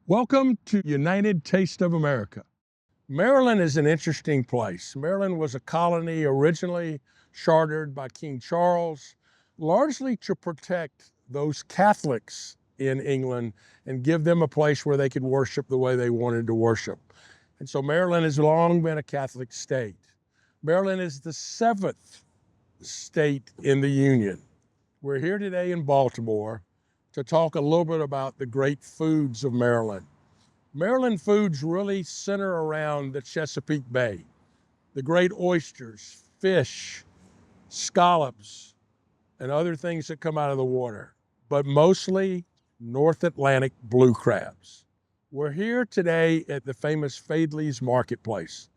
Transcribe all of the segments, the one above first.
Welcome to United Taste of America. Maryland is an interesting place. Maryland was a colony originally chartered by King Charles, largely to protect those Catholics in England and give them a place where they could worship the way they wanted to worship. And so Maryland has long been a Catholic state. Maryland is the seventh state in the Union. We're here today in Baltimore to talk a little bit about the great foods of Maryland. Maryland foods really center around the Chesapeake Bay, the great oysters, fish, scallops, and other things that come out of the water, but mostly North Atlantic blue crabs. We're here today at the famous Faidley's Marketplace.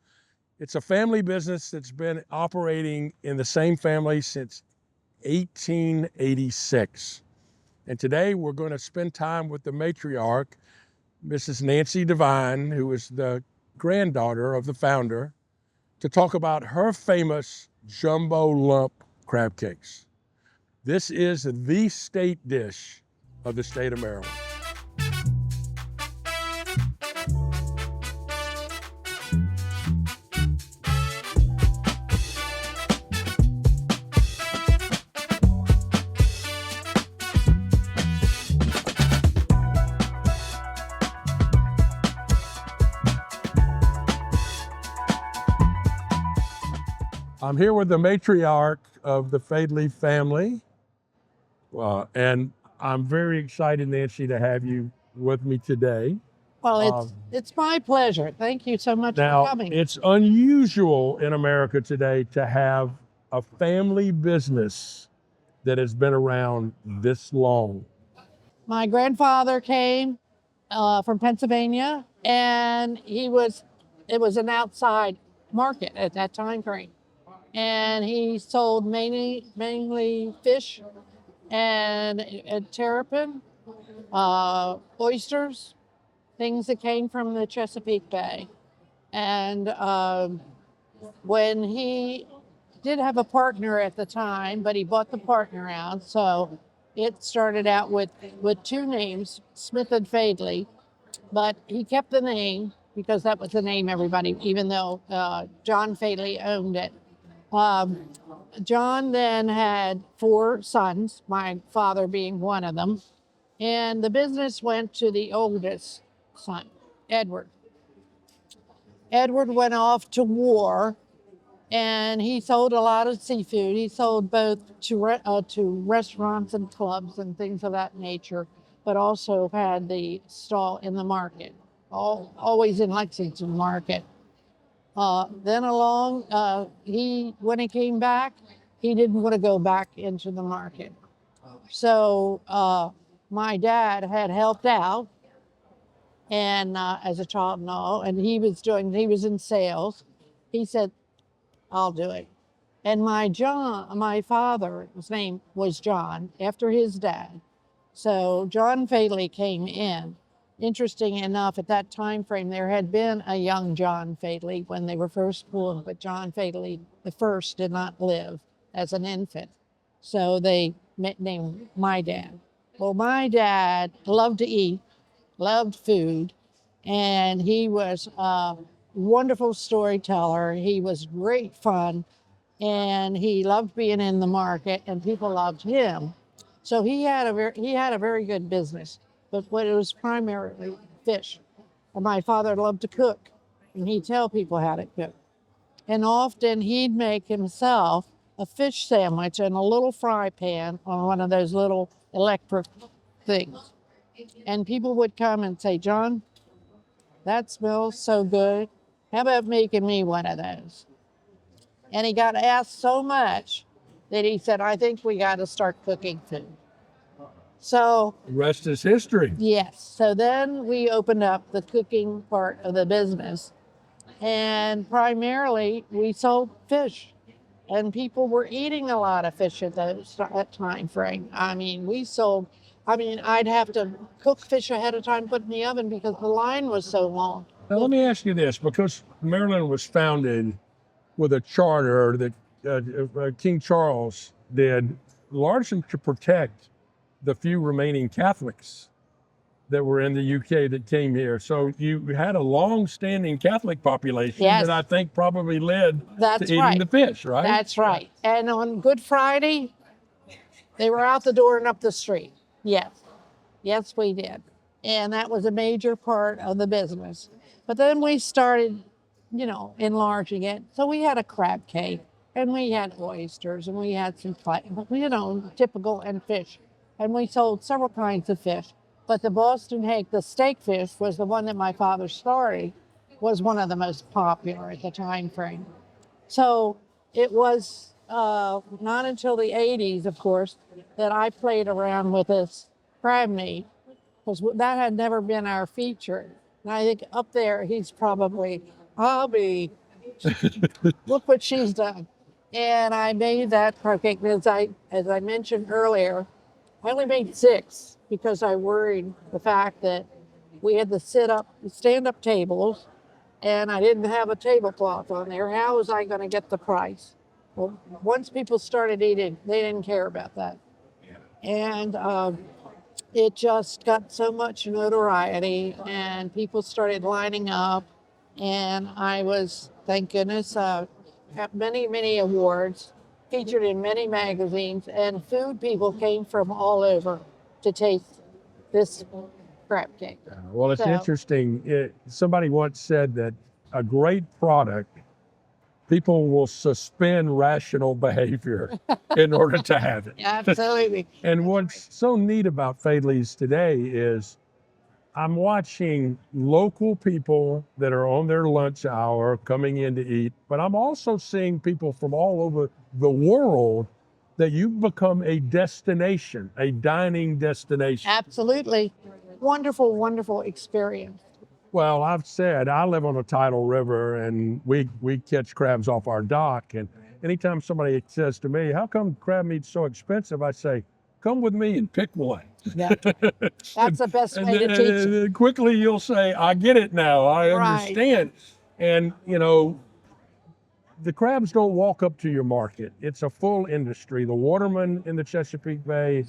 It's a family business that's been operating in the same family since 1886. And today we're going to spend time with the matriarch, Mrs. Nancy Devine, who is the granddaughter of the founder, to talk about her famous jumbo lump crab cakes. This is the state dish of the state of Maryland. I'm here with the matriarch of the Faidley family, and I'm very excited, Nancy, to have you with me today. Well, it's my pleasure. Thank you so much for Now, coming. it's unusual in America today to have a family business that has been around this long. My grandfather came from Pennsylvania, and it was an outside market at that time frame. And he sold mainly fish and terrapin, oysters, things that came from the Chesapeake Bay. And when he did have a partner at the time, but he bought the partner out. So it started out with two names, Smith and Faidley, but he kept the name because that was the name everybody, even though John Faidley owned it. John then had 4 sons, my father being one of them, and the business went to the oldest son, Edward. Edward went off to war, and he sold a lot of seafood. He sold both to restaurants and clubs and things of that nature, but also had the stall in the market, always in Lexington Market. Then when he came back, he didn't want to go back into the market. So my dad had helped out, and as a child and all, and he was in sales. He said, I'll do it. And my father's name was John, after his dad. So John Faidley came in. Interesting enough, at that time frame, there had been a young John Faidley when they were first born, but John Faidley, the first, did not live as an infant. So they named my dad. Well, my dad loved to eat, loved food, and he was a wonderful storyteller. He was great fun, and he loved being in the market, and people loved him. So he had a very good business, but it was primarily fish. And my father loved to cook, and he'd tell people how to cook. And often he'd make himself a fish sandwich in a little fry pan on one of those little electric things. And people would come and say, John, that smells so good. How about making me one of those? And he got asked so much that he said, I think we got to start cooking food. So The rest is history. yes. So then we opened up the cooking part of the business, and primarily we sold fish, and people were eating a lot of fish at that time frame. I'd have to cook fish ahead of time, put in the oven because the line was so long. Now, let me ask you this, because Maryland was founded with a charter that King Charles did largely to protect the few remaining Catholics that were in the UK that came here. So you had a long-standing Catholic population Yes. that I think probably led to That's eating right. the fish, right? That's right. And on Good Friday, they were out the door and up the street. Yes. Yes, we did. And that was a major part of the business. But then we started, enlarging it. So we had a crab cake and we had oysters and we had some, typical and fish. And we sold several kinds of fish. But the Boston hake, the steak fish, was the one that my father started, was one of the most popular at the time frame. So it was not until the 80s, of course, that I played around with this crab meat, because that had never been our feature. And I think up there, he's probably, I'll be, look what she's done. And I made that crab cake. As I mentioned earlier, I only made 6 because I worried the fact that we had to stand up tables, and I didn't have a tablecloth on there. How was I going to get the price? Well, once people started eating, they didn't care about that. And it just got so much notoriety, and people started lining up. And I was, thank goodness, at many, many awards, featured in many magazines, and food people came from all over to taste this crab cake. Well, it's So- interesting. Somebody once said that a great product, people will suspend rational behavior in order to have it. Absolutely. And what's so neat about Faidley's today is I'm watching local people that are on their lunch hour coming in to eat, but I'm also seeing people from all over the world that you've become a destination, a dining destination. Absolutely. Wonderful, wonderful experience. Well, I've said I live on a tidal river and we catch crabs off our dock. And anytime somebody says to me, how come crab meat's so expensive? I say, come with me and pick one. Yeah. That's the best way to teach it. And quickly you'll say, I get it now. I Right. understand. And, the crabs don't walk up to your market. It's a full industry. The watermen in the Chesapeake Bay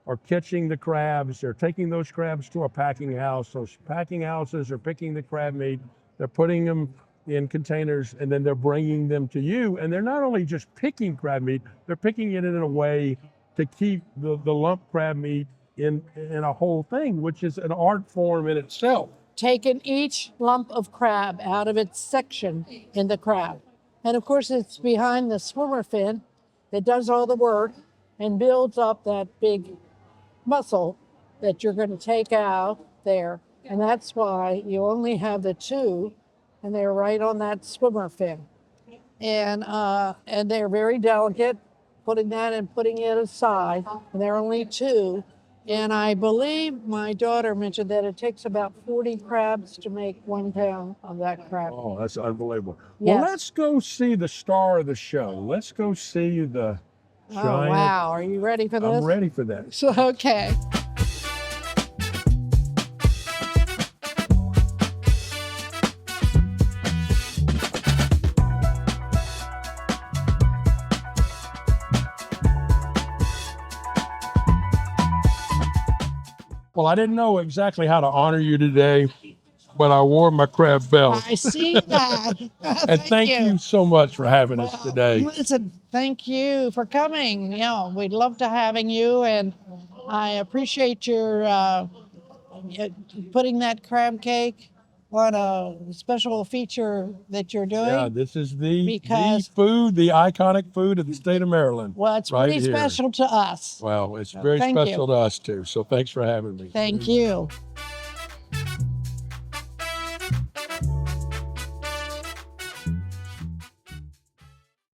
are catching the crabs. They're taking those crabs to a packing house. Those packing houses are picking the crab meat. They're putting them in containers, and then they're bringing them to you. And they're not only just picking crab meat, they're picking it in a way to keep the lump crab meat in a whole thing, which is an art form in itself. Taking each lump of crab out of its section in the crab. And of course, it's behind the swimmer fin that does all the work and builds up that big muscle that you're going to take out there. And that's why you only have the 2, and they're right on that swimmer fin. And they're very delicate, putting that and putting it aside. And there are only 2. And I believe my daughter mentioned that it takes about 40 crabs to make 1 pound of that crab. Oh, that's unbelievable. Yes. Well, let's go see the star of the show. Let's go see the Oh, giant. wow. Are you ready for this? I'm ready for that. So, okay. Well, I didn't know exactly how to honor you today, but I wore my crab belt. I see that. And thank you so much for having us today. Listen, thank you for coming. We'd love to having you, and I appreciate your putting that crab cake on a special feature that you're doing. Yeah, this is the Because- food, the iconic food of the state of Maryland. Well, it's right pretty here. special to us. Well, it's very thank you. special to us too. So thanks for having me. Thank you.